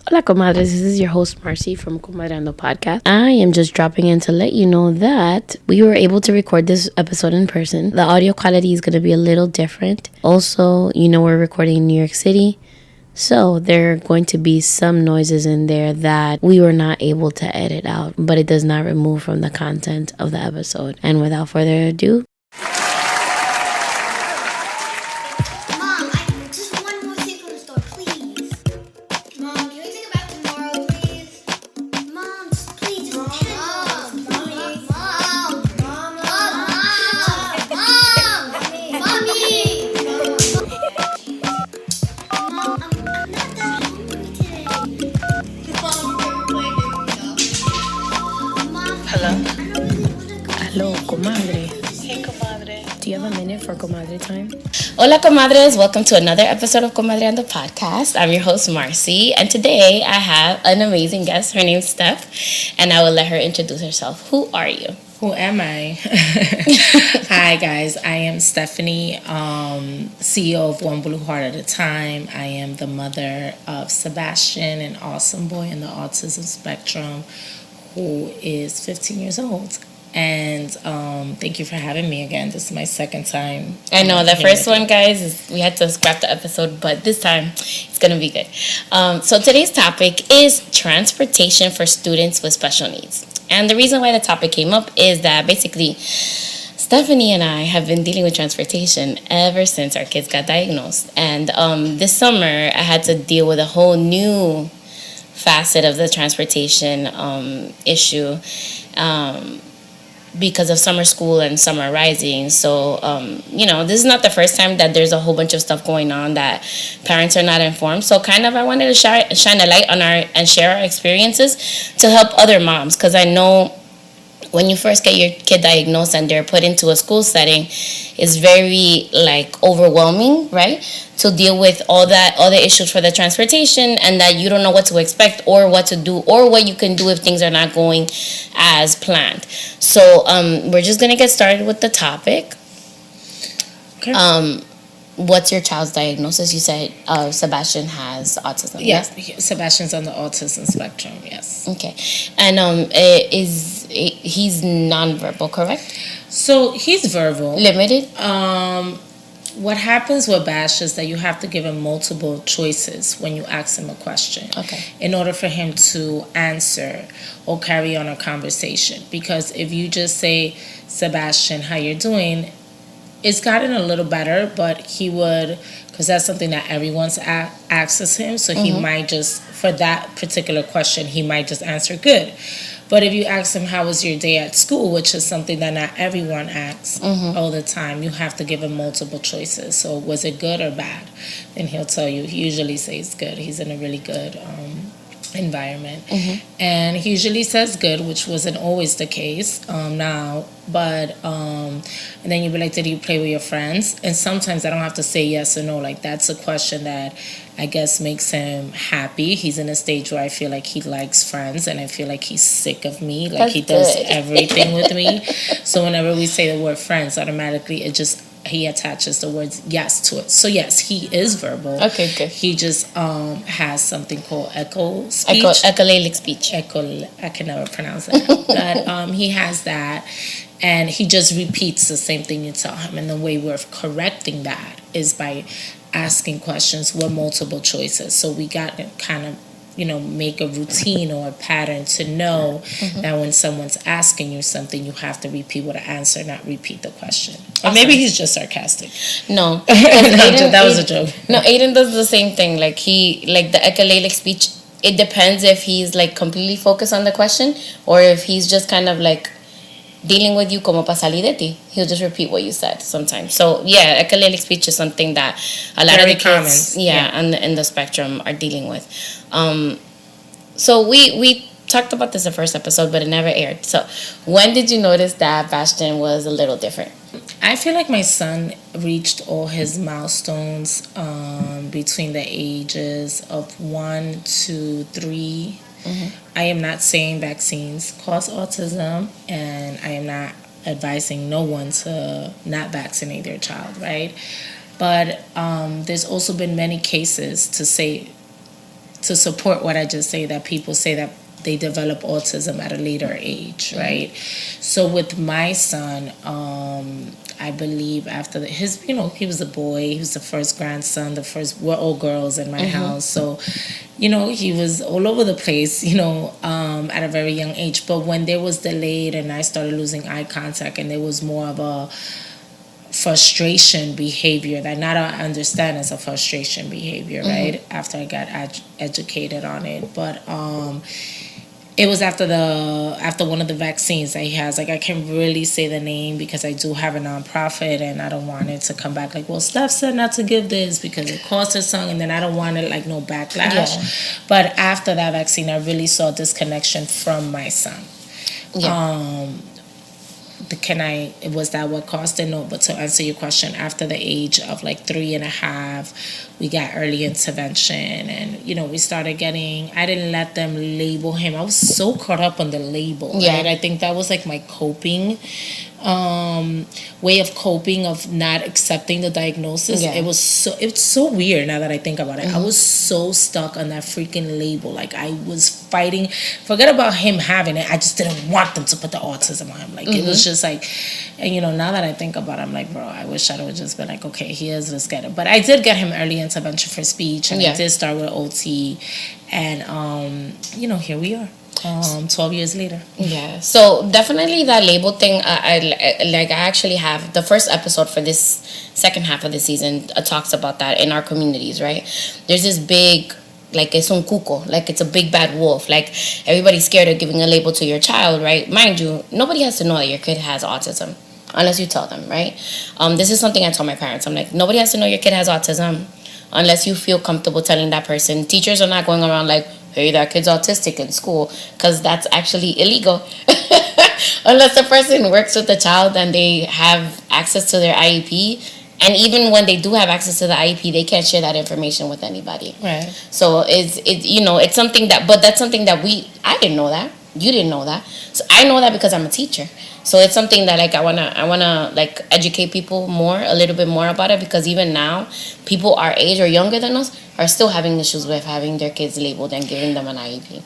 Hola Comadres, this is your host Marcy from Comadreando podcast. I am just dropping in to let you know that we were able to record this episode in person. The audio quality is going to be a little different. Also, we're recording in New York City, so there are going to be some noises in there that we were not able to edit out, but it does not remove from the content of the episode. And without further ado, hello, comadre. Hey, comadre. Do you have a minute for comadre time? Hola, comadres. Welcome to another episode of Comadreando podcast. I'm your host, Marcy, and today I have an amazing guest. Her name's Steph, and I will let her introduce herself. Who are you? Who am I? Hi, guys. I am Stephanie, CEO of One Blue Heart at a Time. I am the mother of Sebastian, an awesome boy in the autism spectrum, who is 15 years old. And thank you for having me again. This is my second time. I know the first one, guys, we had to scrap the episode, but this time it's gonna be good. So today's topic is transportation for students with special needs. And the reason why the topic came up is that basically Stephanie and I have been dealing with transportation ever since our kids got diagnosed. And this summer I had to deal with a whole new facet of the transportation issue. Because of summer school and summer rising. So, this is not the first time that there's a whole bunch of stuff going on that parents are not informed. So kind of I wanted to shine a light on and share our experiences to help other moms. Because I know when you first get your kid diagnosed and they're put into a school setting, it's very overwhelming, right? To deal with all the issues for the transportation, and that you don't know what to expect or what to do or what you can do if things are not going as planned. So we're just gonna get started with the topic. Okay. What's your child's diagnosis? You said Sebastian has autism. Yes, Sebastian's on the autism spectrum. Yes. Okay, and he's nonverbal, correct? So he's verbal. Limited. What happens with Bash is that you have to give him multiple choices when you ask him a question. Okay. In order for him to answer or carry on a conversation. Because if you just say, Sebastian, how you're doing, it's gotten a little better, but he would, because that's something that everyone's asks him, so he might just, for that particular question, he might just answer good. But if you ask him, how was your day at school, which is something that not everyone asks all the time, you have to give him multiple choices. So was it good or bad? Then he'll tell you. He usually says good. He's in a really good environment. And he usually says good, which wasn't always the case now. But and then you'd be like, did you play with your friends? And sometimes I don't have to say yes or no. Like, that's a question that I guess makes him happy. He's in a stage where I feel like he likes friends, and I feel like he's sick of me. Like, That's he does good. everything with me. So whenever we say the word friends, automatically he attaches the words yes to it. So yes, he is verbal. Okay, good. He just has something called echo speech. Echolalic speech. I can never pronounce that. But he has that, and he just repeats the same thing you tell him. And the way we're correcting that is by asking questions with multiple choices. So we got to kind of, make a routine or a pattern to know that when someone's asking you something, you have to repeat what an answer, not repeat the question. Or maybe he's just sarcastic. No. That was a joke. No, Aiden does the same thing. Like the echolalic speech, it depends if he's completely focused on the question or if he's just kind of dealing with you como pa salir de ti. He'll just repeat what you said sometimes. So yeah, echolalic speech is something that a lot Very of the kids, in the spectrum are dealing with. So we talked about this in the first episode, but it never aired. So when did you notice that Bastian was a little different? I feel like my son reached all his milestones between the ages of 1 to 3. I am not saying vaccines cause autism, and I am not advising no one to not vaccinate their child, right? But there's also been many cases to support what I just say, that people say that they develop autism at a later age, right? So with my son, I believe after his, he was a boy. He was the first grandson. We're all girls in my house. So, he was all over the place, at a very young age. But when there was delayed and I started losing eye contact and there was more of a frustration behavior that now I understand as a frustration behavior, right? After I got educated on it. But it was after one of the vaccines that he has. Like, I can't really say the name because I do have a nonprofit and I don't want it to come back like, well, Steph said not to give this because it cost her son, and then I don't want it like no backlash. Yeah. But after that vaccine, I really saw a disconnection from my son. Yeah. Was that what caused it? No, but to answer your question, after the age of like 3.5, we got early intervention, and we started getting, I didn't let them label him. I was so caught up on the label, right? I think that was like my coping way of coping, of not accepting the diagnosis. It's so weird now that I think about it. I was so stuck on that freaking label. Like, I was fighting, forget about him having it, I just didn't want them to put the autism on him. Like, it was just like, and now that I think about it, I'm like, bro, I wish I would just been like, okay, let's get it. But I did get him early intervention for speech, and I did start with OT, and here we are. 12 years later. Yeah. So definitely that label thing. I actually have the first episode for this second half of the season talks about that in our communities, right? There's this big, like, it's un cuco, like it's a big bad wolf. Like, everybody's scared of giving a label to your child, right? Mind you, nobody has to know that your kid has autism unless you tell them, right? This is something I told my parents. I'm like, nobody has to know your kid has autism unless you feel comfortable telling that person. Teachers are not going around like, hey, that kid's autistic in school, because that's actually illegal. Unless the person works with the child and they have access to their IEP. And even when they do have access to the IEP, they can't share that information with anybody. Right. So it's something that, but that's something that I didn't know that. You didn't know that. So I know that because I'm a teacher. So it's something that, like, I wanna like educate people a little bit more about it, because even now, people our age or younger than us are still having issues with having their kids labeled and giving them an IEP.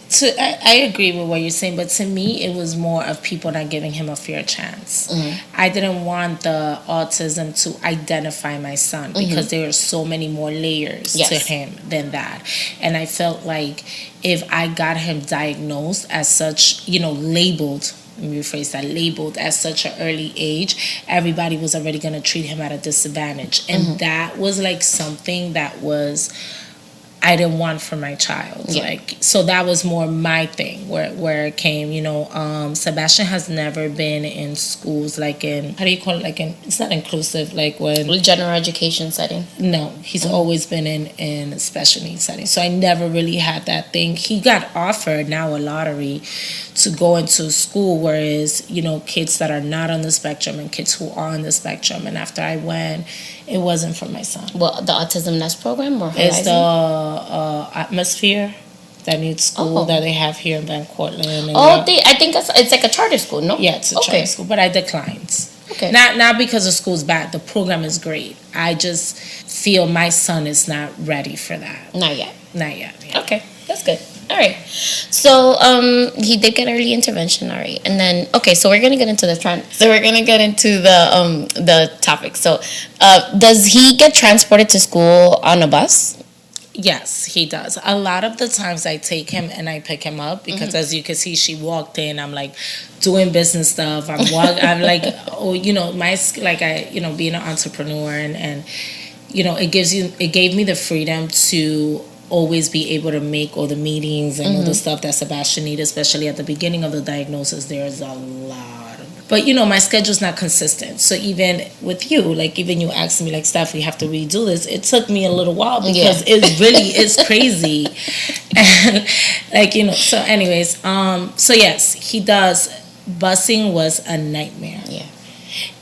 I agree with what you're saying, but to me, it was more of people not giving him a fair chance. I didn't want the autism to identify my son, because there are so many more layers to him than that. And I felt like if I got him diagnosed as such, labeled, let me rephrase that, labeled at such an early age, everybody was already going to treat him at a disadvantage. And that was like something that I didn't want for my child. Like, so that was more my thing where it came. Sebastian has never been in schools like in, how do you call it, like it's not inclusive, like when general education setting. No, he's always been in special needs setting. So I never really had that thing. He got offered now a lottery to go into school, whereas kids that are not on the spectrum and kids who are on the spectrum. And after I went, it wasn't for my son. Well, the Autism Nest program, or it's the Atmosphere, that new school that they have here in Van Cortlandt. I think it's like a charter school, no? Yeah, it's a charter school, but I declined. Okay. Not because the school's bad. The program is great. I just feel my son is not ready for that. Not yet. Yeah. Okay, that's good. All right. So he did get early intervention. All right, and then so we're gonna get into the topic. So does he get transported to school on a bus? Yes, he does. A lot of the times I take him and I pick him up because, as you can see, she walked in. I'm like doing business stuff. I'm like, being an entrepreneur and it gave me the freedom to always be able to make all the meetings and all the stuff that Sebastian needed, especially at the beginning of the diagnosis. There's a lot. But, my schedule's not consistent. So even with you, like, even you asked me, like, Steph, we have to redo this. It took me a little while because it really is crazy. And, so anyways, so yes, he does. Busing was a nightmare. Yeah.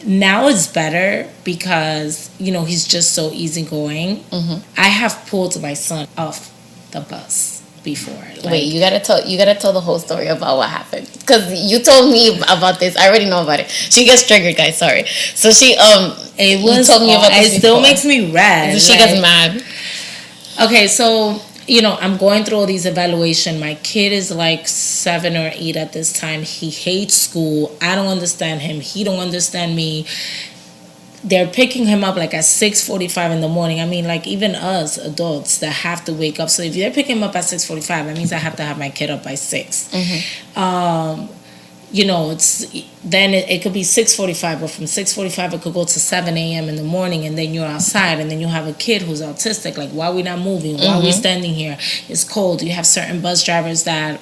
Now it's better because, he's just so easygoing. I have pulled my son off the bus. before. Like, wait, you gotta tell the whole story about what happened, because you told me about this. I already know about it. She gets triggered, guys. Sorry. So she you told me about this. It still makes me red. She gets mad. Okay, so I'm going through all these evaluations. My kid is like 7 or 8 at this time. He hates school. I don't understand him. He don't understand me. They're picking him up like at 6:45 in the morning. I mean, like even us adults that have to wake up. So if they're picking him up at 6:45, that means I have to have my kid up by 6. Mm-hmm. It could be 6:45, but from 6:45 it could go to 7 a.m. in the morning, and then you're outside, and then you have a kid who's autistic. Like, why are we not moving? Why are we standing here? It's cold. You have certain bus drivers that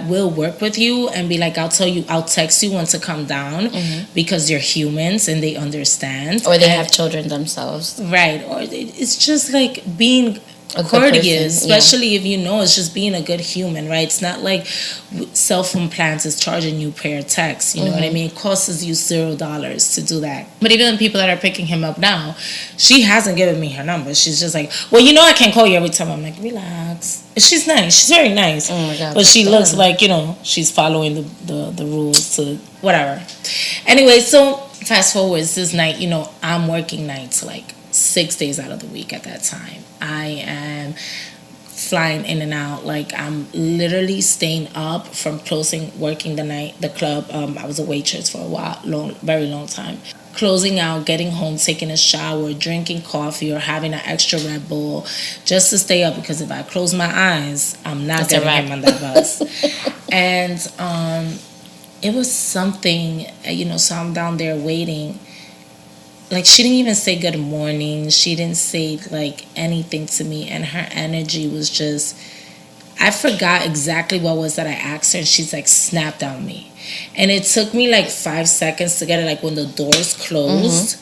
will work with you and be like, I'll text you when to come down, because you're humans and they understand. Or they have children themselves. Right. Or it's just like being courteous, especially if it's just being a good human, right? It's not like cell phone plans is charging you per text, you know what I mean? It costs you $0 to do that. But even the people that are picking him up now, she hasn't given me her number. She's just like, well, I can call you every time. I'm like, relax. She's nice. She's very nice. Oh my God, but she looks like, she's following the rules to whatever. Anyway, so fast forward this night, I'm working nights like 6 days out of the week at that time. I am flying in and out. Like, I'm literally staying up from working the club. I was a waitress for very long time. Closing out, getting home, taking a shower, drinking coffee, or having an extra Red Bull just to stay up, because if I close my eyes, I'm not getting him on that bus. And it was something, so I'm down there waiting. Like, she didn't even say good morning. She didn't say, like, anything to me. And her energy was just... I forgot exactly what was that I asked her. And she's, like, snapped on me. And it took me, like, 5 seconds to get it. Like, when the doors closed.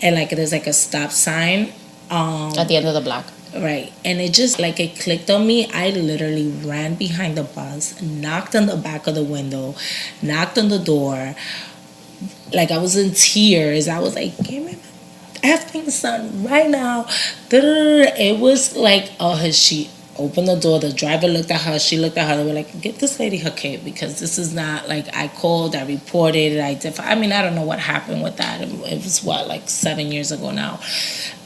And, like, there's, like, a stop sign. At the end of the block. Right. And it just, like, it clicked on me. I literally ran behind the bus. Knocked on the back of the window. Knocked on the door. Like, I was in tears. I was like, give me my effing son right now. It was like, she opened the door. The driver looked at her. She looked at her. They were like, get this lady her kid, because this is not, like, I called, I reported, I don't know what happened with that. It was, like 7 years ago now.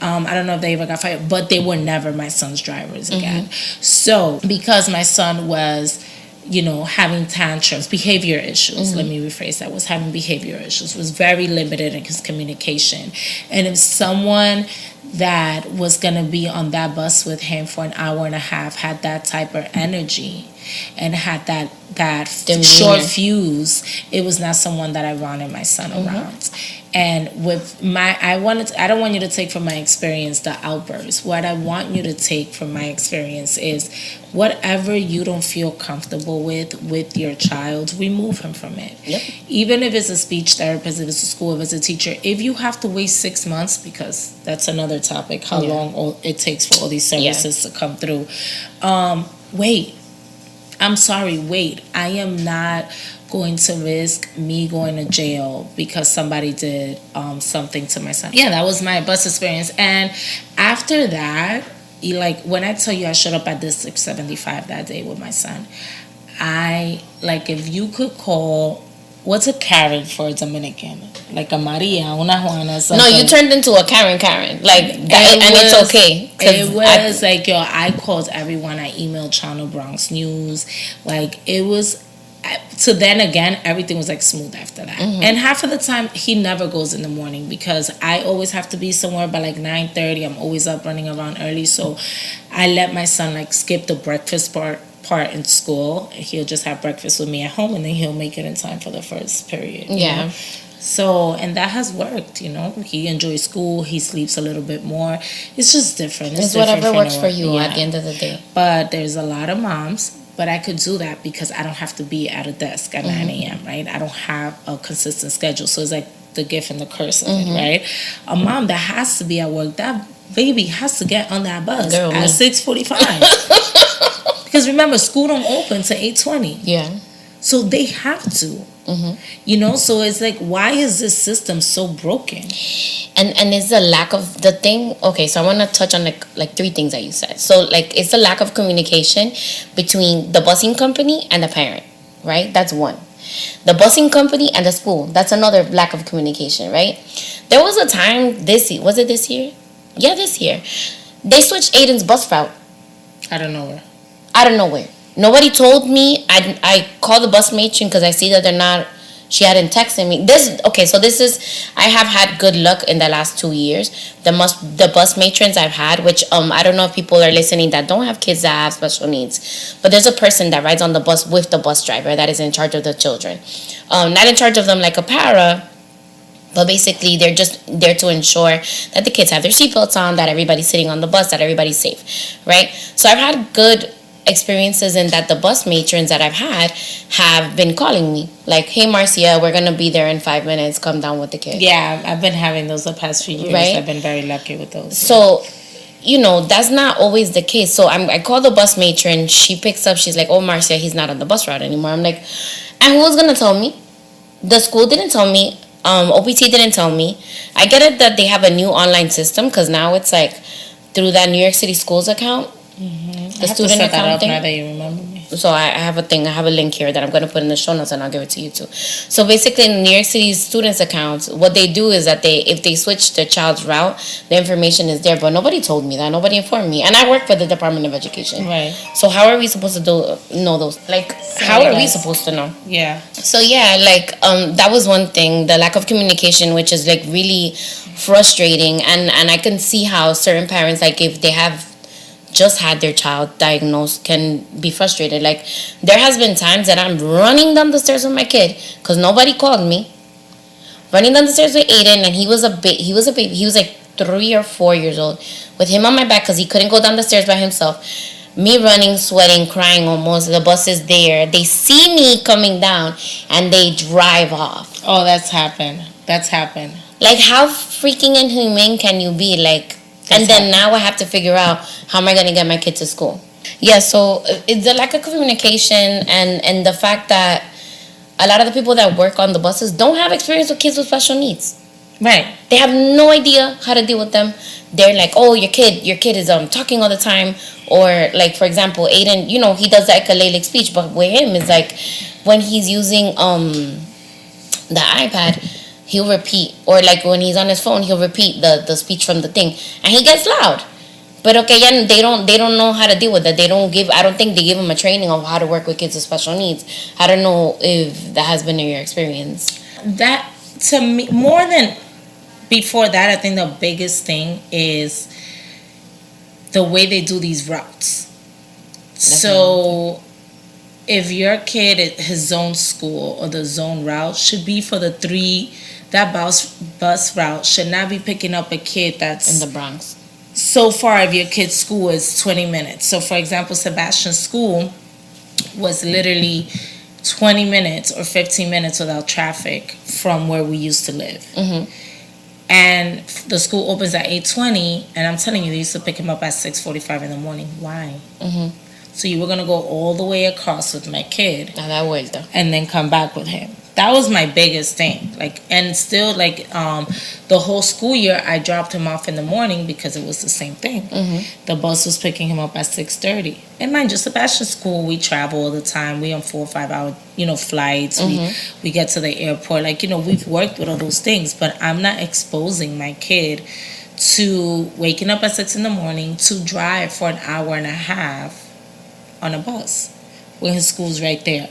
I don't know if they ever got fired, but they were never my son's drivers again. So, because my son was... having tantrums, behavior issues, let me rephrase that, was having behavior issues, was very limited in his communication. And if someone that was going to be on that bus with him for an hour and a half had that type of energy and had that short fuse, it was not someone that I wanted my son around. And with I don't want you to take from my experience the outbursts. What I want you to take from my experience is whatever you don't feel comfortable with your child, remove him from it. Yep. Even if it's a speech therapist, if it's a school, if it's a teacher, if you have to wait 6 months, because that's another topic, how long it takes for all these services to come through. Wait. I'm sorry, wait. I am not going to risk me going to jail because somebody did something to my son. Yeah, that was my bus experience. And after that, when I tell you I showed up at District 75 that day with my son, if you could call, what's a Karen for a Dominican? Like a Maria, una Juana, something. No, you turned into a Karen. Like, it's okay. It was I called everyone. I emailed Channel Bronx News. Like, it was... So then again, everything was like smooth after that. And half of the time, he never goes in the morning because I always have to be somewhere by like 9:30. I'm always up running around early. So I let my son like skip the breakfast part in school. He'll just have breakfast with me at home, and then he'll make it in time for the first period. You know? So, and that has worked, He enjoys school. He sleeps a little bit more. It's just different. It's whatever works for you at the end of the day. But there's a lot of moms. But I could do that because I don't have to be at a desk at 9 a.m., right? I don't have a consistent schedule. So it's like the gift and the curse of it, right? A mom that has to be at work, that baby has to get on that bus at 6:45. Because remember, school don't open till 8:20. Yeah. So they have to. You know, so it's like, why is this system so broken? And it's the lack of the thing. Okay, so I want to touch on like three things that you said. So like it's the lack of communication between the busing company and the parent, right? That's one. The busing company and the school, that's another lack of communication, right? There was a time was it this year? Yeah, this year. They switched Aiden's bus route. Out of nowhere. Out of nowhere. Nobody told me. I called the bus matron because I see that they're not. She hadn't texted me. I have had good luck in the last 2 years. The bus matrons I've had, which I don't know if people are listening that don't have kids that have special needs, but there's a person that rides on the bus with the bus driver that is in charge of the children. Not in charge of them like a para, but basically they're just there to ensure that the kids have their seatbelts on, that everybody's sitting on the bus, that everybody's safe, right? So I've had good experiences in that the bus matrons that I've had have been calling me like, hey Marcia, we're gonna be there in 5 minutes, come down with the kid. Yeah, I've been having those the past few years, right? I've been very lucky with those. So you know, that's not always the case. So I call the bus matron, she picks up, she's like, oh Marcia, he's not on the bus route anymore. I'm like, and who was gonna tell me? The school didn't tell me. OPT didn't tell me. I get it that they have a new online system because now it's like through that New York City Schools account. The student account thing. Now that you remember me. So I have a thing. I have a link here that I'm going to put in the show notes, and I'll give it to you too. So basically, in New York City students' accounts, what they do is that if they switch their child's route, the information is there. But nobody told me that. Nobody informed me, and I work for the Department of Education. Right. So how are we supposed to know those? Like, how are we supposed to know? Yeah. So yeah, like that was one thing. The lack of communication, which is like really frustrating, and I can see how certain parents, like if they have just had their child diagnosed, can be frustrated. Like there has been times that I'm running down the stairs with my kid because nobody called me, running down the stairs with Aiden, and he was a baby. He was like 3 or 4 years old, with him on my back because he couldn't go down the stairs by himself. Me running, sweating, crying almost. The bus is there. They see me coming down and they drive off. Oh, that's happened. Like, how freaking inhumane can you be? Like, and then now I have to figure out how am I going to get my kid to school. Yeah, so it's the lack of communication and the fact that a lot of the people that work on the buses don't have experience with kids with special needs. Right. They have no idea how to deal with them. They're like, oh, your kid is talking all the time. Or like, for example, Aiden, you know, he does the echolalic speech, but with him it's like when he's using the iPad, he'll repeat, or like when he's on his phone, he'll repeat the speech from the thing, and he gets loud. But okay, yeah, they don't know how to deal with that. I don't think they give him a training of how to work with kids with special needs. I don't know if that has been in your experience. That, to me, more than before that, I think the biggest thing is the way they do these routes. So if your kid at his zone school or the zone route should be for that bus route should not be picking up a kid that's in the Bronx. So far, if your kid's school is 20 minutes. So for example, Sebastian's school was literally 20 minutes or 15 minutes without traffic from where we used to live. Mm-hmm. And the school opens at 8:20, and I'm telling you, they used to pick him up at 6:45 in the morning. Why? Mm-hmm. So you were going to go all the way across with my kid. And then come back with him. That was my biggest thing. Like, and still, like, the whole school year, I dropped him off in the morning because it was the same thing. Mm-hmm. The bus was picking him up at 6:30. And mind you, Sebastian's school, we travel all the time. We on 4 or 5 hour, flights. Mm-hmm. We get to the airport. Like, we've worked with all those things. But I'm not exposing my kid to waking up at 6 in the morning to drive for an hour and a half on a bus when his school's right there.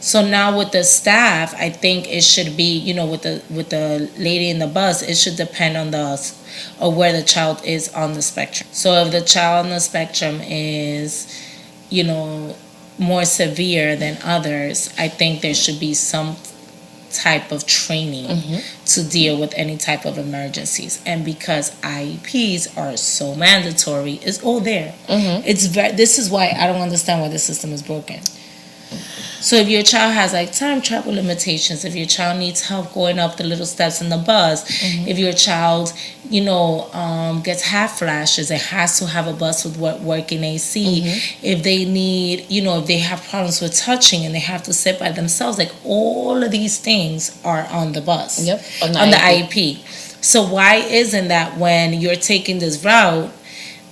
So now with the staff, I think it should be, with the lady in the bus, it should depend on where the child is on the spectrum. So if the child on the spectrum is, more severe than others, I think there should be some type of training to deal with any type of emergencies. And because IEPs are so mandatory, it's all there. This is why I don't understand why the system is broken. So if your child has like time travel limitations, if your child needs help going up the little steps in the bus, if your child, gets half flashes, it has to have a bus with working AC. If they need, if they have problems with touching and they have to sit by themselves, like all of these things are on the bus. Yep. On the IEP. So why isn't that when you're taking this route,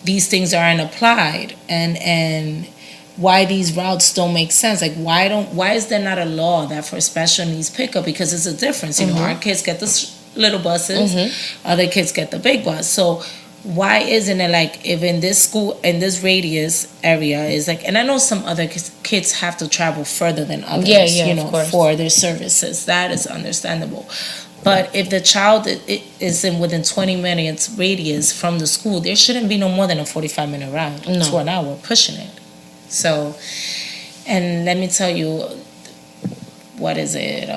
these things aren't applied, and why these routes don't make sense? Like why is there not a law that for special needs pickup? Because it's a difference. Our kids get the little buses, other kids get the big bus. So why isn't it like if in this school, in this radius area is like, and I know some other kids have to travel further than others, for their services. That is understandable. But if the child is within 20 minutes radius from the school, there shouldn't be no more than a 45-minute ride to an hour pushing it. So, and let me tell you, what is it,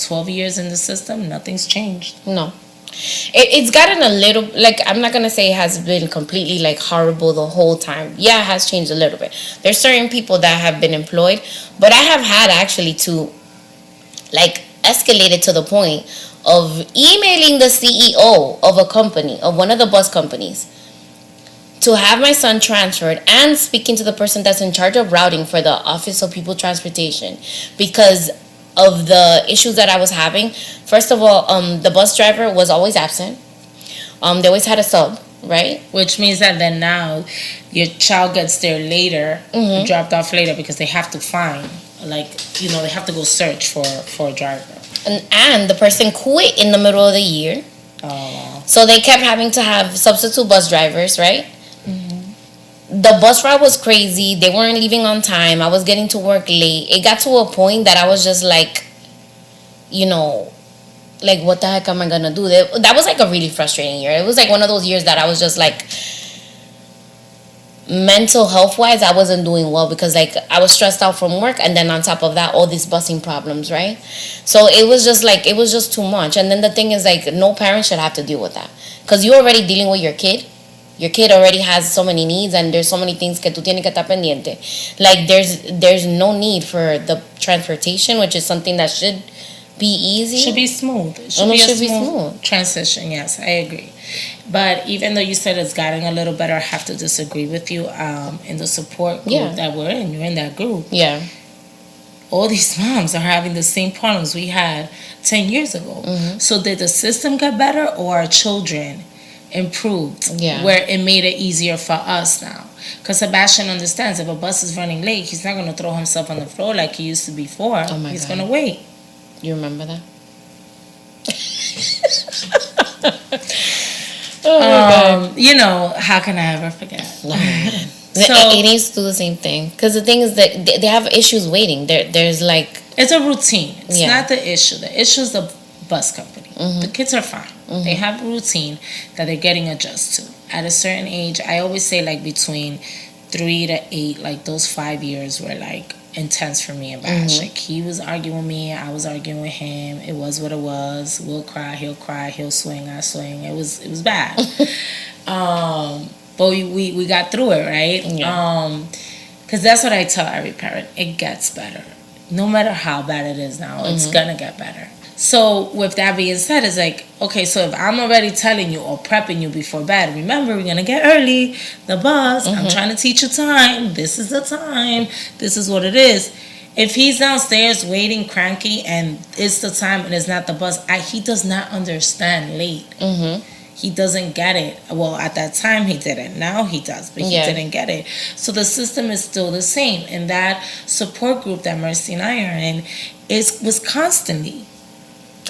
12 years in the system, nothing's changed. No. It's gotten a little, like, I'm not going to say it has been completely, like, horrible the whole time. Yeah, it has changed a little bit. There's certain people that have been employed, but I have had actually to, like, escalate it to the point of emailing the CEO of a company, of one of the bus companies, to have my son transferred and speaking to the person that's in charge of routing for the Office of People Transportation because of the issues that I was having. First of all, the bus driver was always absent. They always had a sub, right? Which means that then now your child gets there later, dropped off later because they have to find, like, they have to go search for a driver. And the person quit in the middle of the year. Oh, wow. So they kept having to have substitute bus drivers, right? The bus ride was crazy. They weren't leaving on time. I was getting to work late. It got to a point that I was just like, like, what the heck am I going to do? That was like a really frustrating year. It was like one of those years that I was just like, mental health wise, I wasn't doing well because like I was stressed out from work, and then on top of that, all these busing problems, right? So it was just too much. And then the thing is, like, no parent should have to deal with that because you're already dealing with your kid. Your kid already has so many needs, and there's so many things que tú tienes que estar pendiente. Like there's no need for the transportation, which is something that should be easy. Should be smooth. It should be a smooth transition. Yes, I agree. But even though you said it's gotten a little better, I have to disagree with you. In the support group that we're in, you're in that group. Yeah. All these moms are having the same problems we had 10 years ago. So did the system get better, or our children improved? Yeah. Where it made it easier for us now? Because Sebastian understands if a bus is running late, he's not going to throw himself on the floor like he used to before. Oh my he's God. going to wait. You remember that? Oh my God. How can I ever forget? So it needs to do the same thing, because the thing is that they have issues waiting. There's like, it's a routine. It's not the issue. The issue is the bus company. The kids are fine. They have a routine that they're getting adjusted to. At a certain age, I always say like between 3 to 8, like those 5 years were like intense for me and Bash. Like he was arguing with me, I was arguing with him. It was what it was. We'll cry, he'll swing, I swing. It was bad. But we got through it, right? Yeah. Because that's what I tell every parent. It gets better. No matter how bad it is now, it's gonna get better. So with that being said, it's like, okay, so if I'm already telling you or prepping you before bed, remember, we're gonna get early, the bus, I'm trying to teach you time, this is the time, this is what it is. If he's downstairs waiting cranky and it's the time and it's not the bus, he does not understand late. He doesn't get it. Well, at that time he didn't. Now he does, but he didn't get it. So the system is still the same. And that support group that Marcy and I are in was constantly.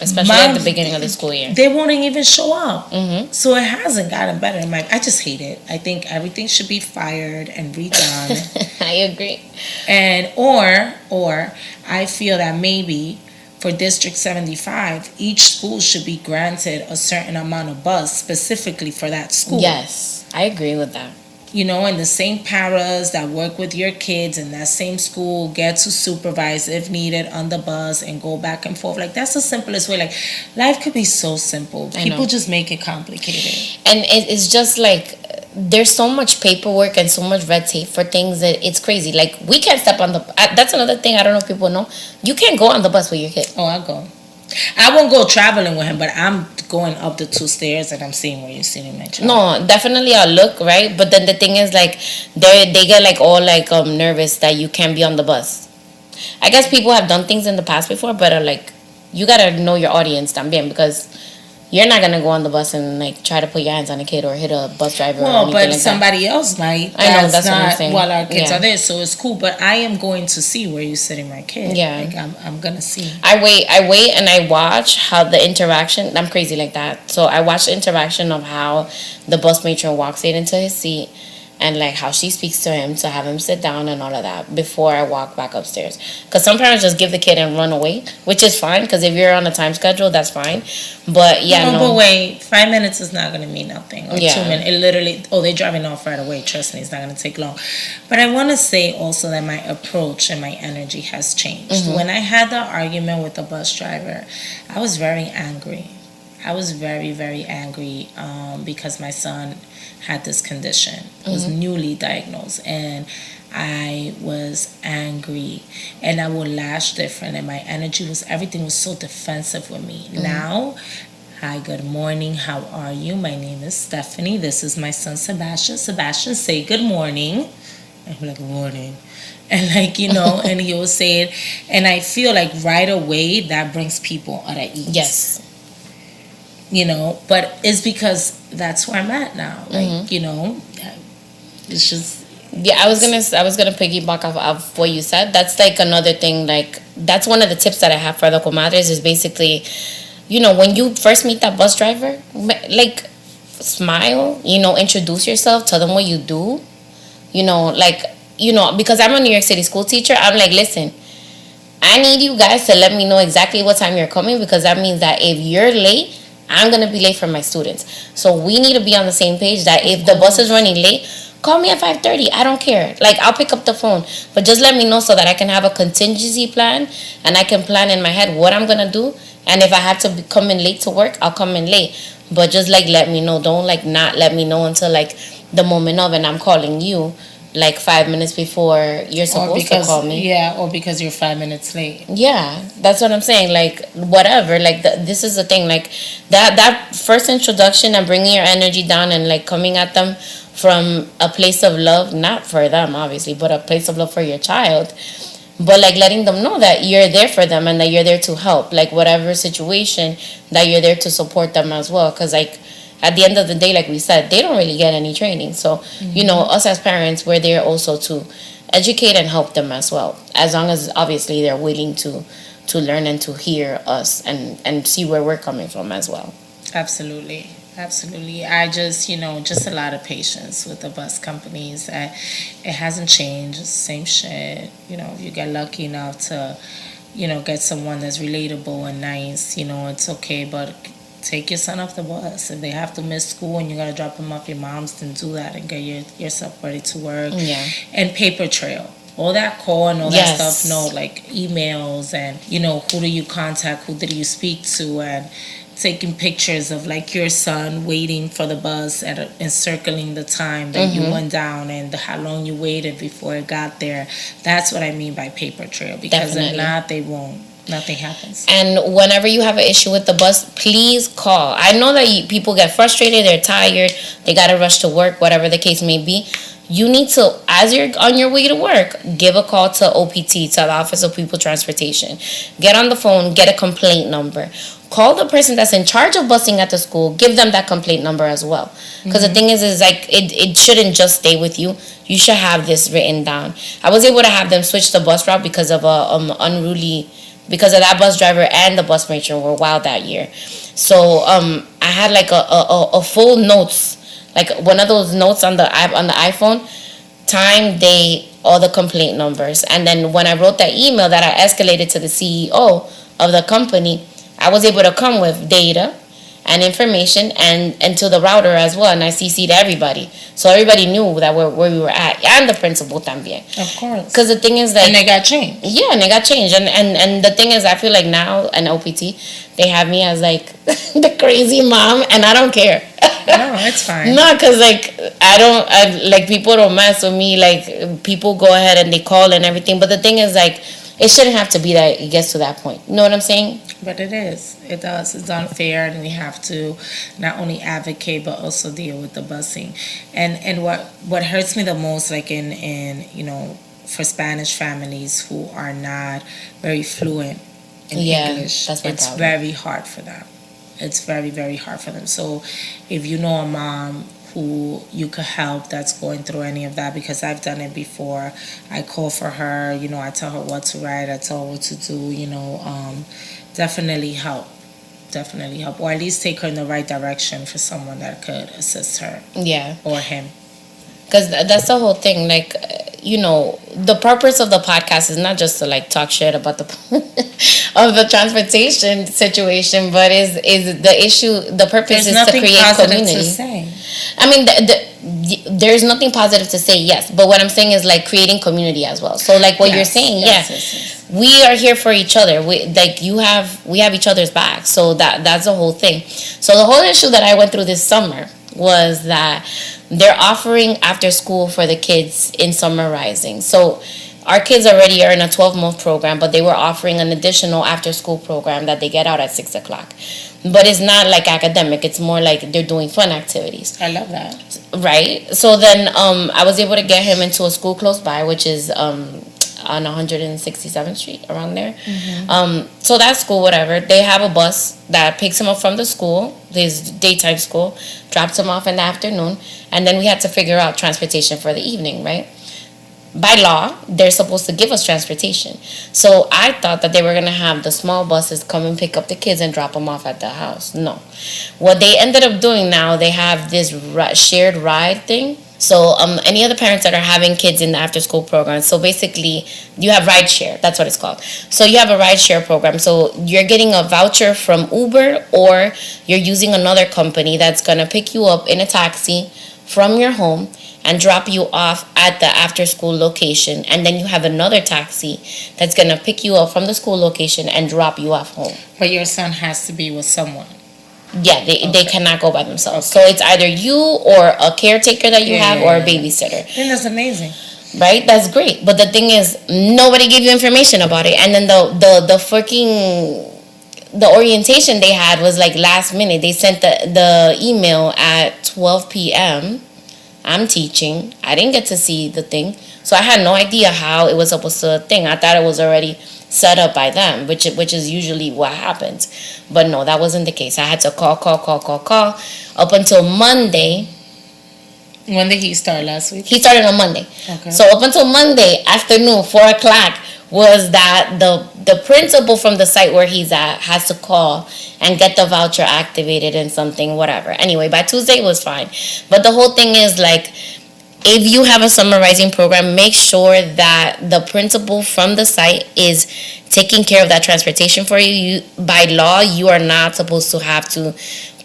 Especially at the beginning of the school year. They won't even show up. So it hasn't gotten better. I just hate it. I think everything should be fired and redone. I agree. And or I feel that maybe for District 75, each school should be granted a certain amount of bus specifically for that school. Yes, I agree with that. And the same paras that work with your kids in that same school get to supervise if needed on the bus and go back and forth. Like, that's the simplest way. Like, life could be so simple. People just make it complicated. And it's just like there's so much paperwork and so much red tape for things that it's crazy. Like, we can't step on the. That's another thing I don't know if people know. You can't go on the bus with your kid. Oh, I go. I won't go traveling with him, but I'm going up the 2 stairs and I'm seeing where you're sitting, my child. No, definitely I'll look, right? But then the thing is, like, they get like all like nervous that you can't be on the bus. I guess people have done things in the past before, but like, you gotta know your audience también, because you're not gonna go on the bus and like try to put your hands on a kid or hit a bus driver. Well, or anything but like somebody else might. I know, that's not what I'm saying. while our kids are there, so it's cool. But I am going to see where you're sitting my kid. Yeah, like I'm gonna see. I wait, and I watch how the interaction. I'm crazy like that, so I watch the interaction of how the bus matron walks in into his seat, and like how she speaks to him to have him sit down and all of that before I walk back upstairs. Because some parents just give the kid and run away, which is fine, because if you're on a time schedule, that's fine. But yeah, no. But wait, 5 minutes is not going to mean nothing. Or 2 minutes. It literally, they're driving off right away. Trust me, it's not going to take long. But I want to say also that my approach and my energy has changed. Mm-hmm. When I had the argument with the bus driver, I was very angry. I was very, very angry because my son had this condition. It was newly diagnosed, and I was angry, and I would lash different, and my energy was, everything was so defensive with me. Now, hi, good morning, how are you? My name is Stephanie. This is my son Sebastian. Sebastian, say good morning. I'm like, good morning. And like, and he will say it, and I feel like right away that brings people at ease. Yes. But it's because that's where I'm at now. Like, it's just. Yeah, I was gonna piggyback off of what you said. That's like another thing. Like, that's one of the tips that I have for the comadres is basically, when you first meet that bus driver, like, smile. Introduce yourself. Tell them what you do. Because I'm a New York City school teacher. I'm like, listen, I need you guys to let me know exactly what time you're coming, because that means that if you're late, I'm going to be late for my students. So we need to be on the same page that if the bus is running late, call me at 5:30. I don't care. Like, I'll pick up the phone. But just let me know so that I can have a contingency plan, and I can plan in my head what I'm going to do. And if I have to come in late to work, I'll come in late. But just, like, let me know. Don't, like, not let me know until, like, the moment of, and I'm calling you like 5 minutes before you're supposed to call me. Yeah, or because you're 5 minutes late. Yeah, that's what I'm saying. Like, whatever. Like, this is the thing. Like, that first introduction and bringing your energy down and, like, coming at them from a place of love, not for them, obviously, but a place of love for your child. But, like, letting them know that you're there for them and that you're there to help. Like, whatever situation, that you're there to support them as well. Because, like, at the end of the day, like we said, they don't really get any training. So, us as parents, we're there also to educate and help them as well. As long as, obviously, they're willing to learn and to hear us and see where we're coming from as well. Absolutely. I just, just a lot of patience with the bus companies. It hasn't changed. It's the same shit. If you get lucky enough to, get someone that's relatable and nice, it's okay. But take your son off the bus. If they have to miss school and you gotta drop them off your mom's, then do that and get yourself ready to work. Yeah. And paper trail. All that call and all that stuff, like emails and, who do you contact, who did you speak to, and taking pictures of like your son waiting for the bus and circling the time that you went down and how long you waited before it got there. That's what I mean by paper trail, because if not, they won't. Nothing happens. And whenever you have an issue with the bus, please call. I know that people get frustrated, they're tired, they got to rush to work, whatever the case may be. You need to, as you're on your way to work, give a call to OPT, to the Office of People Transportation. Get on the phone, get a complaint number. Call the person that's in charge of busing at the school. Give them that complaint number as well. Because the thing is like, it shouldn't just stay with you. You should have this written down. I was able to have them switch the bus route because of because of that bus driver and the bus matron were wild that year. So I had like a full notes, like one of those notes on the iPhone, time, date, all the complaint numbers. And then when I wrote that email that I escalated to the CEO of the company, I was able to come with data and information and to the router as well, and I CC'd everybody, so everybody knew that where we were at, and the principal también. Of course. Because the thing is that, and they got changed. Yeah, and they got changed, and the thing is, I feel like now an OPT, they have me as like the crazy mom, and I don't care. No, it's fine. No, because like like people don't mess with me. Like people go ahead and they call and everything, but the thing is like it shouldn't have to be that it gets to that point. You know what I'm saying? But it is. It does. It's unfair, and we have to not only advocate but also deal with the busing. And what hurts me the most, like in for Spanish families who are not very fluent in English, that's my it's problem. very hard for them. It's very, very hard for them. So if you know a mom who you could help that's going through any of that, because I've done it before, I call for her, I tell her what to write, I tell her what to do, definitely help. Definitely help. Or at least take her in the right direction for someone that could assist her. Yeah. Or him. Because that's the whole thing. Like, the purpose of the podcast is not just to like talk shit about the of the transportation situation, but is the issue. The purpose is to create community. To say. I mean, there's nothing positive to say. Yes, but what I'm saying is like creating community as well. So like what you're saying, yes. We are here for each other. We have each other's back. So that's the whole thing. So the whole issue that I went through this summer was that they're offering after school for the kids in Summer Rising. So our kids already are in a 12-month program, but they were offering an additional after school program that they get out at 6 o'clock. But it's not like academic. It's more like they're doing fun activities. I love that. Right? So then I was able to get him into a school close by, which is on 167th Street, around there. Mm-hmm. So that's school, whatever. They have a bus that picks him up from the school, his daytime school, drops him off in the afternoon, and then we had to figure out transportation for the evening, right? By law, they're supposed to give us transportation. So I thought that they were going to have the small buses come and pick up the kids and drop them off at the house. No. What they ended up doing now, they have this shared ride thing. So any of the parents that are having kids in the after school program, so basically you have ride share, that's what it's called. So you have a ride share program, so you're getting a voucher from Uber, or you're using another company that's going to pick you up in a taxi from your home and drop you off at the after school location, and then you have another taxi that's going to pick you up from the school location and drop you off home. But your son has to be with someone. Yeah, they cannot go by themselves. Okay. So it's either you or a caretaker that you have or a babysitter. And that's amazing. Right? That's great. But the thing is, nobody gave you information about it. And then the orientation they had was like last minute. They sent the email at 12 p.m. I'm teaching. I didn't get to see the thing. So I had no idea how it was supposed to thing. I thought it was already set up by them, which is usually what happens. But no, that wasn't the case. I had to call up until Monday. When did he start last week? He started on Monday. Okay. So up until Monday afternoon, 4 o'clock, was that the principal from the site where he's at has to call and get the voucher activated and something, whatever. Anyway, by Tuesday it was fine. But the whole thing is like, if you have a Summer Rising program, make sure that the principal from the site is taking care of that transportation for you. By law, you are not supposed to have to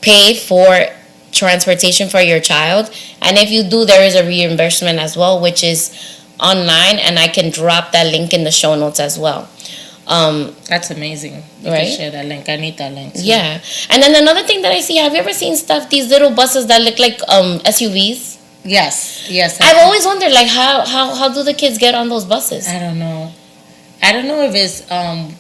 pay for transportation for your child. And if you do, there is a reimbursement as well, which is online, and I can drop that link in the show notes as well. That's amazing. You right? can share that link. I need that link too. Yeah. And then another thing that I see, have you ever seen these little buses that look like SUVs? Yes. I've always wondered, like, how do the kids get on those buses? I don't know if it's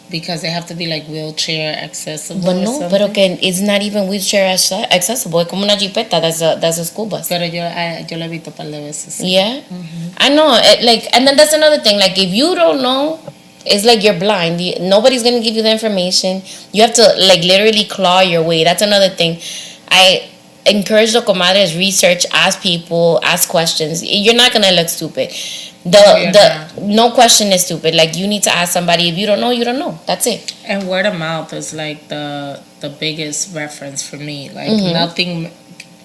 because they have to be like wheelchair accessible. But no, pero que it's not even wheelchair accessible. Es como una jipeta. That's a school bus. Pero yo la he visto par de veces. Yeah, I know. And then that's another thing. Like, if you don't know, it's like you're blind. Nobody's gonna give you the information. You have to like literally claw your way. That's another thing. I encourage the comadres, research, ask people, ask questions. You're not gonna look stupid. No question is stupid. Like, you need to ask somebody. If you don't know, you don't know. That's it. And word of mouth is like the biggest reference for me. Like nothing,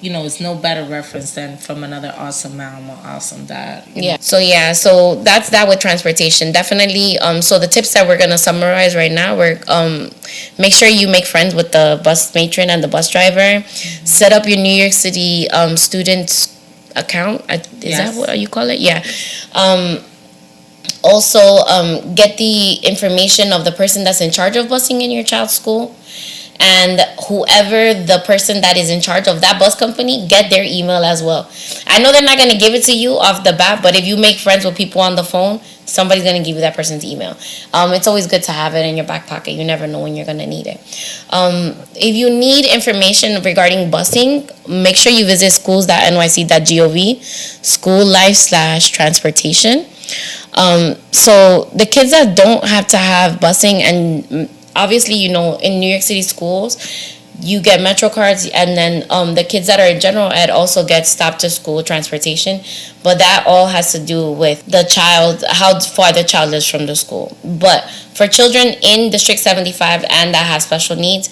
it's no better reference than from another awesome mom or awesome dad. Yeah. So that's that with transportation. Definitely. So the tips that we're gonna summarize right now, we're make sure you make friends with the bus matron and the bus driver. Set up your New York City student account. Is that what you call it? Yeah. Also, get the information of the person that's in charge of busing in your child's school. and whoever the person that is in charge of that bus company, get their email as well. I know they're not going to give it to you off the bat, but if you make friends with people on the phone, somebody's going to give you that person's email. It's always good to have it in your back pocket. You never know when you're going to need it. If you need information regarding busing, make sure you visit schools.nyc.gov, school life/transportation. So the kids that don't have to have busing, and obviously, you know, in New York City schools, you get Metro cards, and then the kids that are in general ed also get stop to school transportation. But that all has to do with the child, how far the child is from the school. But for children in District 75 and that have special needs,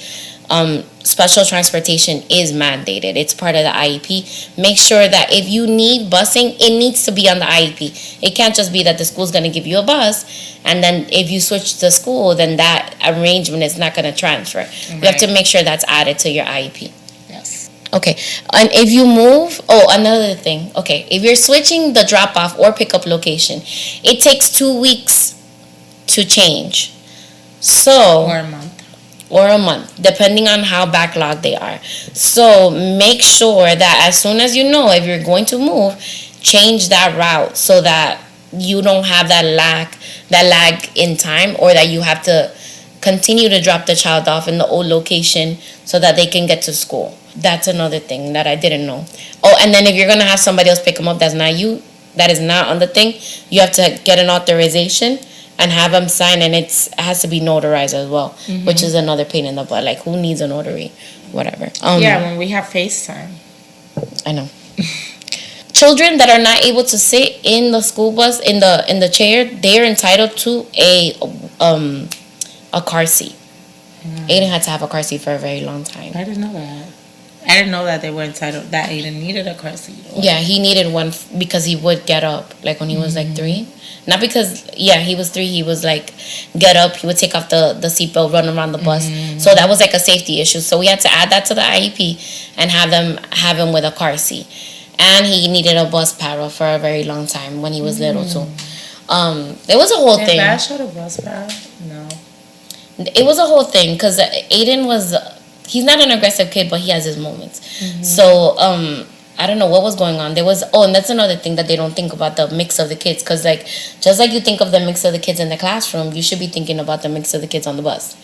special transportation is mandated. It's part of the IEP. Make sure that if you need busing, it needs to be on the IEP. It can't just be that the school's going to give you a bus, and then if you switch to school, then that arrangement is not going to transfer. Right. You have to make sure that's added to your IEP. Yes. Okay. And if you move, another thing. Okay. If you're switching the drop-off or pickup location, it takes 2 weeks to change. So... or a month, depending on how backlogged they are. So make sure that as soon as you know if you're going to move, change that route so that you don't have that lag in time, or that you have to continue to drop the child off in the old location so that they can get to school. That's another thing that I didn't know. Oh, and then if you're going to have somebody else pick them up that's not you, that is not on the thing, you have to get an authorization and have them sign, and it has to be notarized as well, which is another pain in the butt. Like, who needs a notary? Whatever. When we have FaceTime. I know. Children that are not able to sit in the school bus in the chair, they are entitled to a car seat. Aiden had to have a car seat for a very long time. I didn't know that. I didn't know that they were entitled, that Aiden needed a car seat. Yeah, he needed one because he would get up, like when he was like 3. Not because, he was 3, he was like, get up, he would take off the seatbelt, run around the bus. So that was like a safety issue. So we had to add that to the IEP and have him with a car seat. And he needed a bus paddle for a very long time when he was little too. It was a whole thing. Did Bash have a bus paddle? No. It was a whole thing because Aiden he's not an aggressive kid, but he has his moments. So, I don't know what was going on. And that's another thing that they don't think about, the mix of the kids. Because, like, just like you think of the mix of the kids in the classroom, you should be thinking about the mix of the kids on the bus.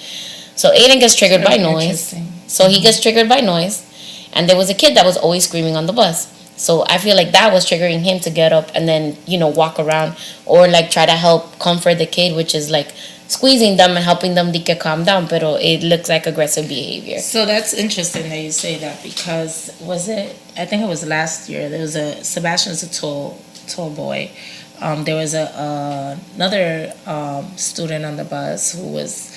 So, Aiden gets triggered by noise. So, he gets triggered by noise. And there was a kid that was always screaming on the bus. So, I feel like that was triggering him to get up and then, walk around. Or, like, try to help comfort the kid, which is, like, squeezing them and helping them to calm down, but it looks like aggressive behavior. So that's interesting that you say that, because I think it was last year, there was Sebastian's a tall boy. There was another student on the bus who was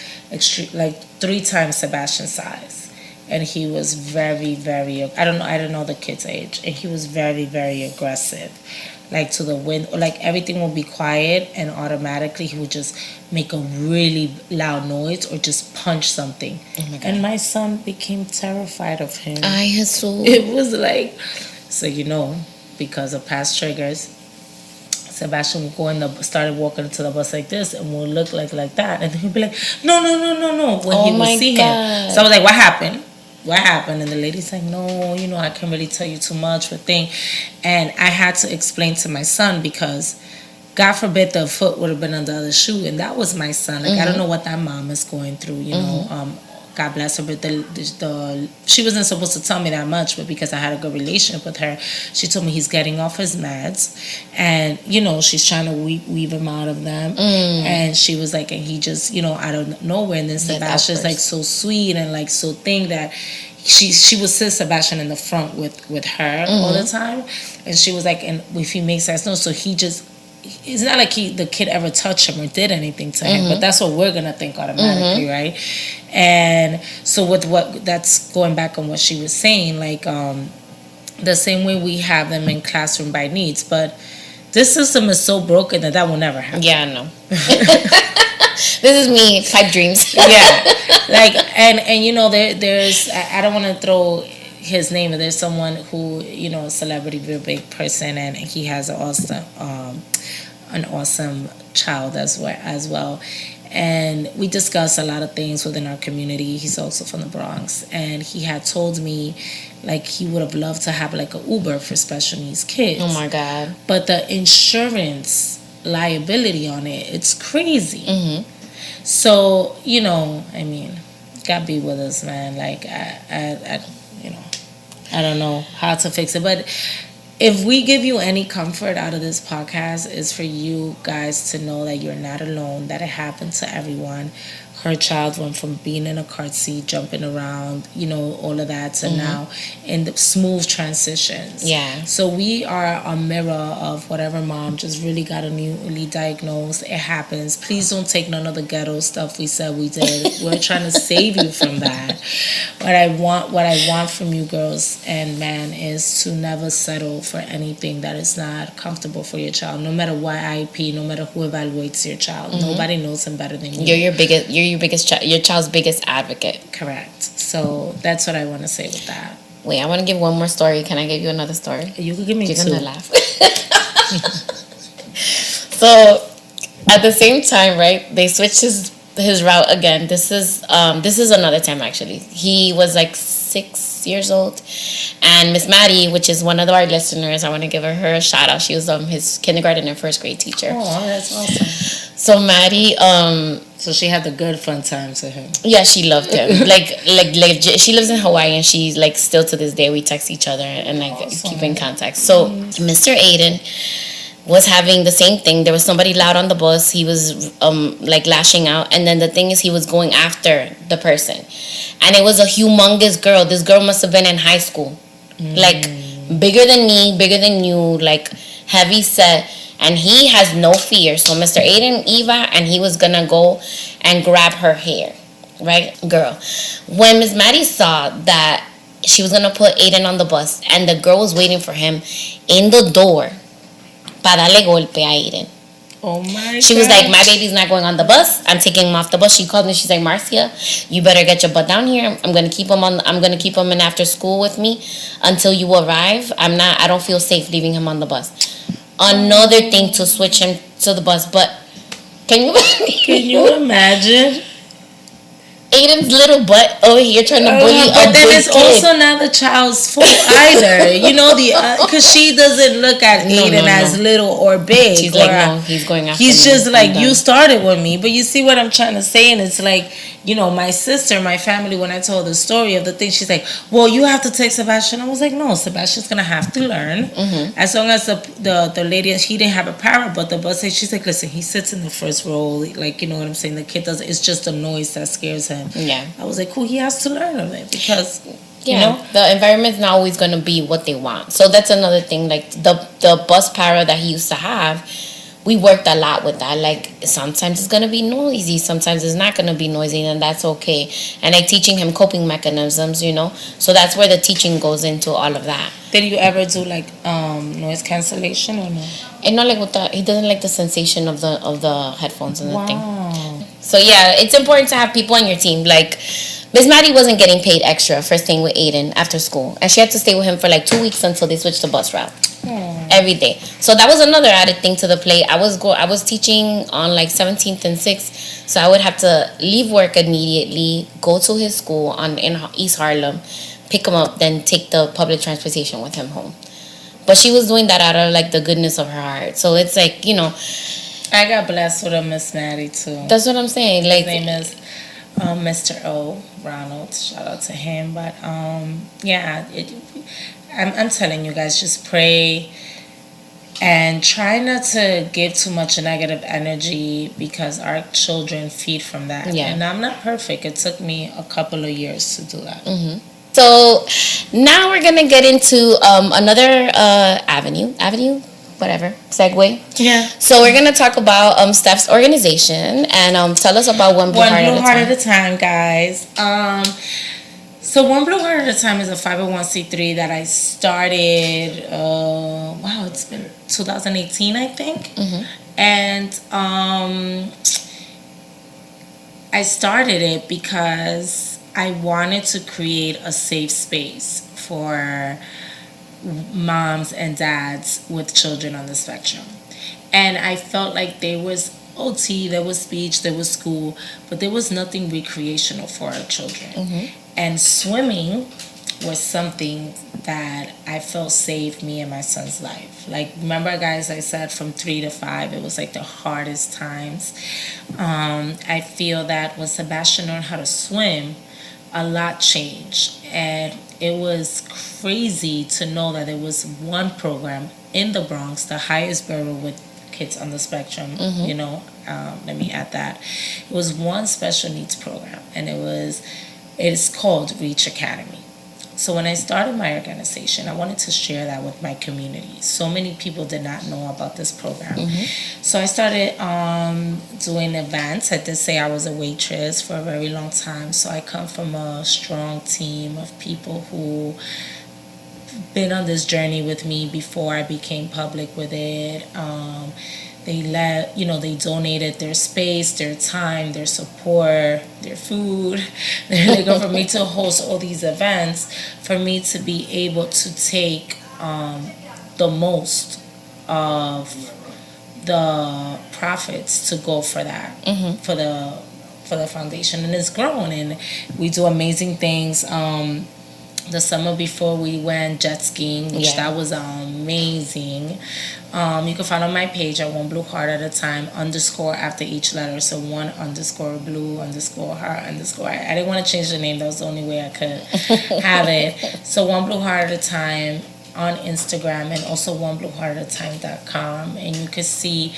like 3 times Sebastian's size, and he was very, very, I don't know the kid's age, and he was very, very aggressive. Like to the wind, like everything would be quiet, and automatically he would just make a really loud noise or just punch something. Oh my God. And my son became terrified of him. It was like, so because of past triggers, Sebastian would started walking to the bus like this, and would look like that, and he'd be like, no, when he would see him. So I was like, what happened? And the lady's like, no, I can't really tell you too much, but thing. And I had to explain to my son, because God forbid the foot would have been on the other shoe, and that was my son. Like, I don't know what that mom is going through, God bless her, but she wasn't supposed to tell me that much, but because I had a good relationship with her, she told me he's getting off his meds, and she's trying to weave him out of them, and she was like, and he just out of nowhere, and then Sebastian's like so sweet and like so thing that she would sit Sebastian in the front with her all the time, and she was like, and if he makes sense, no, so he just. It's not like the kid ever touched him or did anything to him, but that's what we're gonna think automatically, right? And so with that's going back on what she was saying, like the same way we have them in classroom by needs, but this system is so broken that will never happen. Yeah, I know. This is me, pipe dreams. Yeah, like and there's I don't want to throw his name, but there's someone who a celebrity, very big person, and he has an awesome child as well, and we discussed a lot of things within our community. He's also from the Bronx, and he had told me like he would have loved to have like an Uber for special needs kids. Oh my God. But the insurance liability on it, it's crazy. So, you know, I mean, God be with us, man. Like, I you know, I don't know how to fix it, but if we give you any comfort out of this podcast, is for you guys to know that you're not alone, that it happened to everyone. Her child went from being in a car seat, jumping around, you know, all of that, to now in the smooth transitions. Yeah. So we are a mirror of whatever mom just really got a newly diagnosed. It happens. Please don't take none of the ghetto stuff we said we did. We're trying to save you from that. What I want from you girls and men is to never settle for anything that is not comfortable for your child. No matter what IEP, no matter who evaluates your child, nobody knows him better than you. You're your child's biggest advocate. Correct. So that's what I want to say with that. Wait, I want to give one more story. Can I give you another story? You can give me You're two. gonna laugh. So at the same time, right? They switched his route again. This is another time actually. He was like 6 years old, and Miss Maddie, which is one of our listeners, I want to give her a shout out. She was his kindergarten and first grade teacher. Oh, that's awesome. So Maddie, so she had the good fun times with him. yeah, she loved him. like she lives in Hawaii, and she's like still to this day we text each other and like keep in contact. So Mr. Aiden was having the same thing. There was somebody loud on the bus. He was like lashing out, and then the thing is he was going after the person, and it was a humongous girl. This girl must have been in high school, like bigger than me, bigger than you, like heavy set, and he has no fear. So Mr. Aiden Eva, and he was gonna go and grab her hair, right, girl. When Miss Maddie saw that she was gonna put Aiden on the bus, and the girl was waiting for him in the door para darle golpe a Aiden. Oh my She was like, my baby's not going on the bus. I'm taking him off the bus. She called me. She's like, Marcia, you better get your butt down here. I'm gonna keep him in after school with me until you arrive. I don't feel safe leaving him on the bus. Another thing to switch him to the bus, but can you imagine? Aiden's little butt over here trying to bully a but then big it's kid. also not the child's fault either. You know, because she doesn't look at Aiden as little or big. She's like, no, he's going after He's me. just like, you started with me. But you see what I'm trying to say? And it's like, you know, my sister, my family, when I told the story of the thing, she's like, well, you have to take Sebastian. I was like, no, Sebastian's going to have to learn. As long as the lady, he didn't have a parrot, but the bus, she's like, listen, he sits in the first row. Like, you know what I'm saying? The kid does, it's just a noise that scares him. Yeah. I was like, cool, he has to learn of it because, yeah, you know, the environment's not always going to be what they want. So that's another thing. Like the bus para that he used to have, we worked a lot with that. Like sometimes it's going to be noisy, sometimes it's not going to be noisy, and that's okay. And like teaching him coping mechanisms, you know. So that's where the teaching goes into all of that. Did you ever do like noise cancellation or no? And not like with he doesn't like the sensation of the headphones and the thing. Wow. So yeah, it's important to have people on your team. Like Miss Maddie wasn't getting paid extra for staying with Aiden after school, and she had to stay with him for like 2 weeks until they switched the bus route. Every day. So that was another added thing to the plate. I was teaching on like 17th and 6th, so I would have to leave work immediately, go to his school in East Harlem, pick him up, then take the public transportation with him home. But she was doing that out of like the goodness of her heart. So it's like, you know, I got blessed with a Miss Maddie too. That's what I'm saying. Like, his name is Mr. O. Ronald. Shout out to him. But yeah, I'm telling you guys, just pray and try not to give too much negative energy because our children feed from that. Yeah. And I'm not perfect. It took me a couple of years to do that. So now we're gonna get into another avenue, whatever, segue. Yeah. So we're gonna talk about Steph's organization and tell us about One Blue Heart at a Time, guys. So One Blue Heart at a Time is a 501c3 that I started. It's been 2018, I think. And I started it because I wanted to create a safe space for moms and dads with children on the spectrum. And I felt like there was OT, there was speech, there was school, but there was nothing recreational for our children. And swimming was something that I felt saved me and my son's life. Like, remember, guys, I said from 3 to 5, it was like the hardest times. I feel that when Sebastian learned how to swim, a lot changed. And it was crazy to know that there was one program in the Bronx, the highest borough with kids on the spectrum, you know, let me add that. It was one special needs program, and it's called Reach Academy. So when I started my organization, I wanted to share that with my community. So many people did not know about this program. So I started doing events. I did say I was a waitress for a very long time. So I come from a strong team of people who been on this journey with me before I became public with it. They donated their space, their time, their support, their food. They're looking for me to host all these events, for me to be able to take the most of the profits to go for that, for the foundation. And it's grown, and we do amazing things. The summer before, we went jet skiing, which that was amazing. You can follow my page at One Blue Heart at a Time, _ after each letter. So one _blue _heart _ I didn't want to change the name. That was the only way I could have it. So One Blue Heart at a Time on Instagram, and also oneblueheartatatime.com. And you can see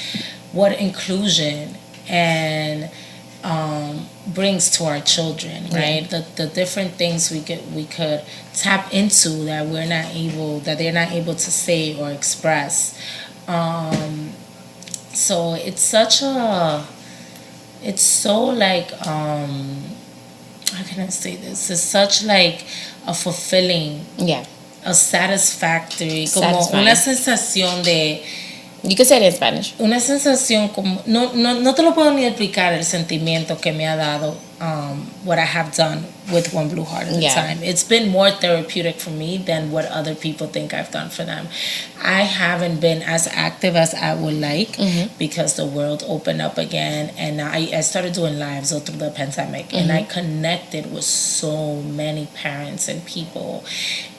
what inclusion and brings to our children, right? The different things we could tap into that they're not able to say or express. So it's so like how can I say this? It's such like a fulfilling, a satisfactory, como una sensación de. You can say it in Spanish. Una sensación como no te lo puedo ni explicar el sentimiento que me ha dado what I have done with One Blue Heart at a Time. It's been more therapeutic for me than what other people think I've done for them. I haven't been as active as I would like because the world opened up again, and I started doing lives all through the pandemic, and I connected with so many parents and people,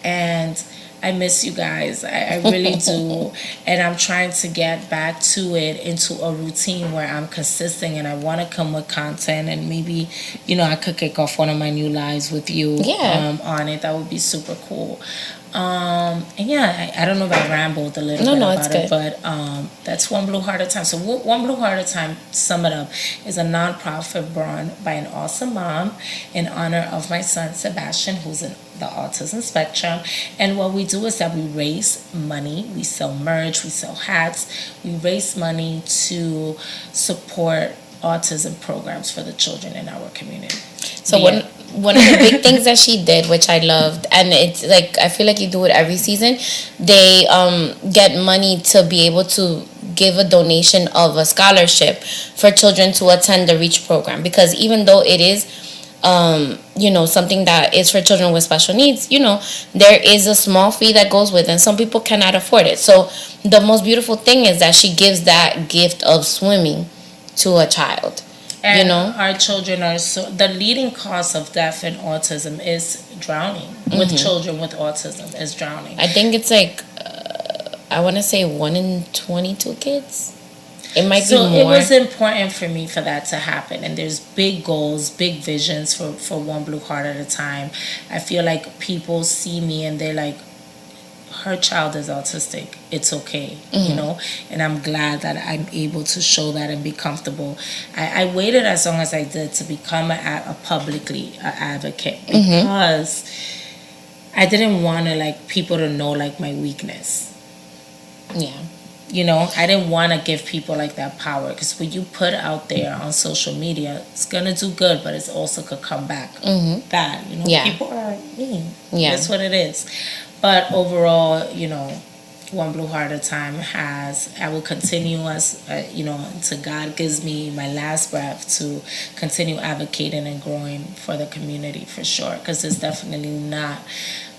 and I miss you guys. I really do. And I'm trying to get back to it, into a routine where I'm consistent, and I want to come with content, and maybe, I could kick off one of my new lives with you on it. That would be super cool. And I don't know if I rambled a little bit about it, but that's One Blue Heart at a Time. So One Blue Heart at a Time, sum it up, is a nonprofit run by an awesome mom in honor of my son Sebastian, who's in the autism spectrum. And what we do is that we raise money. We sell merch, we sell hats, we raise money to support autism programs for the children in our community. So one of the big things that she did, which I loved, and it's like, I feel like you do it every season, they get money to be able to give a donation of a scholarship for children to attend the REACH program, because even though it is something that is for children with special needs, there is a small fee that goes with it, and some people cannot afford it. So the most beautiful thing is that she gives that gift of swimming to a child. And our children are the leading cause of death in autism is drowning. With children with autism is drowning. I think it's like I want to say 1 in 22 kids. It might be more. So it was important for me for that to happen. And there's big goals, big visions for One Blue Heart at a Time. I feel like people see me and they're like, her child is autistic. It's okay, and I'm glad that I'm able to show that and be comfortable. I waited as long as I did to become a publicly advocate, because I didn't want to people to know my weakness. I didn't want to give people that power, because what you put out there on social media, it's gonna do good, but it also could come back bad. People are mean. That's what it is. But overall, One Blue Heart at a Time I will continue until God gives me my last breath to continue advocating and growing for the community, for sure. Because it's definitely not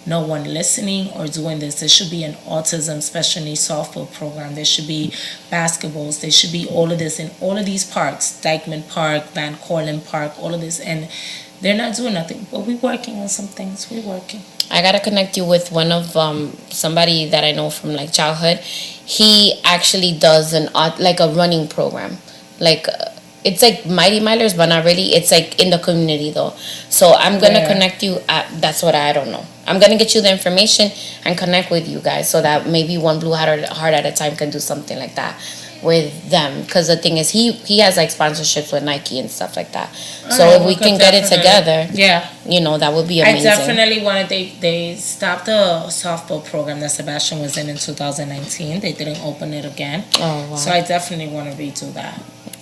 no one listening or doing this. There should be an autism special needs softball program. There should be basketballs. There should be all of this in all of these parks, Dykeman Park, Van Cortlandt Park, all of this. And they're not doing nothing, but we're working on some things. We're working. I gotta connect you with one of somebody that I know from like childhood. He actually does like a running program, like it's like Mighty Milers, but not really. It's like in the community though. So I'm gonna connect you. That's what I don't know. I'm gonna get you the information and connect with you guys so that maybe one Blue Heart at a time can do something like that with them. Because the thing is, he has like sponsorships with Nike and stuff like that. So if we can get it together, that would be amazing. I definitely wanted. They stopped the softball program that Sebastian was in 2019. They didn't open it again. Oh wow! So I definitely want to redo that.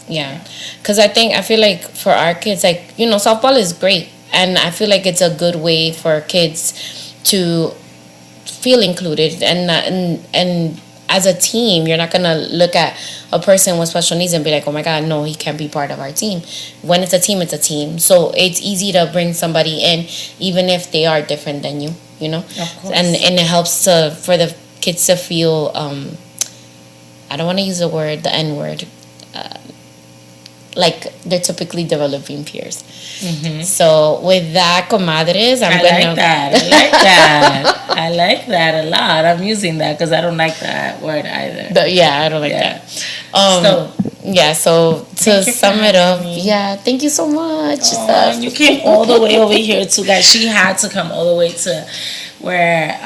Yeah, because I feel like for our kids, like, softball is great, and I feel like it's a good way for kids to feel included, and as a team, you're not gonna look at a person with special needs and be like, oh my God, no, he can't be part of our team. When it's a team, it's a team. So it's easy to bring somebody in, even if they are different than you, Of course. And it helps for the kids to feel. I don't want to use the N word. Like they're typically developing peers. Mm-hmm. So with that, comadres, I like that. I like that a lot. I'm using that because I don't like that word either. I don't like that. So to sum it up, thank you so much. You came all the way over here too, guys. She had to come all the way to where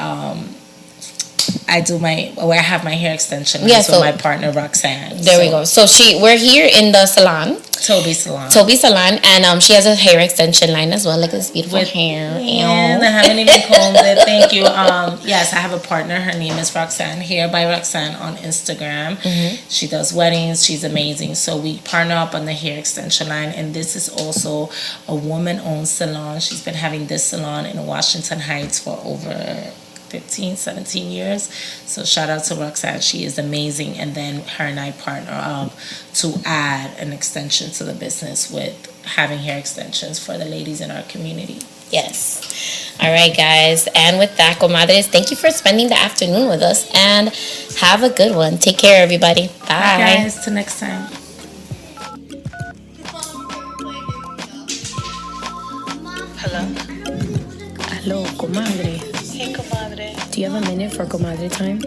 I have my hair extension with my partner Roxanne. There we go. So we're here in the salon. Toby Salon, and she has a hair extension line as well, like this beautiful hair. And I haven't even combed it. Thank you. Yes, I have a partner. Her name is Roxanne. Hair by Roxanne on Instagram. Mm-hmm. She does weddings. She's amazing. So we partner up on the hair extension line, and this is also a woman-owned salon. She's been having this salon in Washington Heights for over 15, 17 years. So shout out to Roxanne. She is amazing. And then her and I partner up to add an extension to the business with having hair extensions for the ladies in our community. Yes. All right, guys. And with that, comadres, thank you for spending the afternoon with us, and have a good one. Take care, everybody. Bye. Bye, guys. Till next time. Hello, comadre. Hey, comadre. Do you have a minute for comadre time?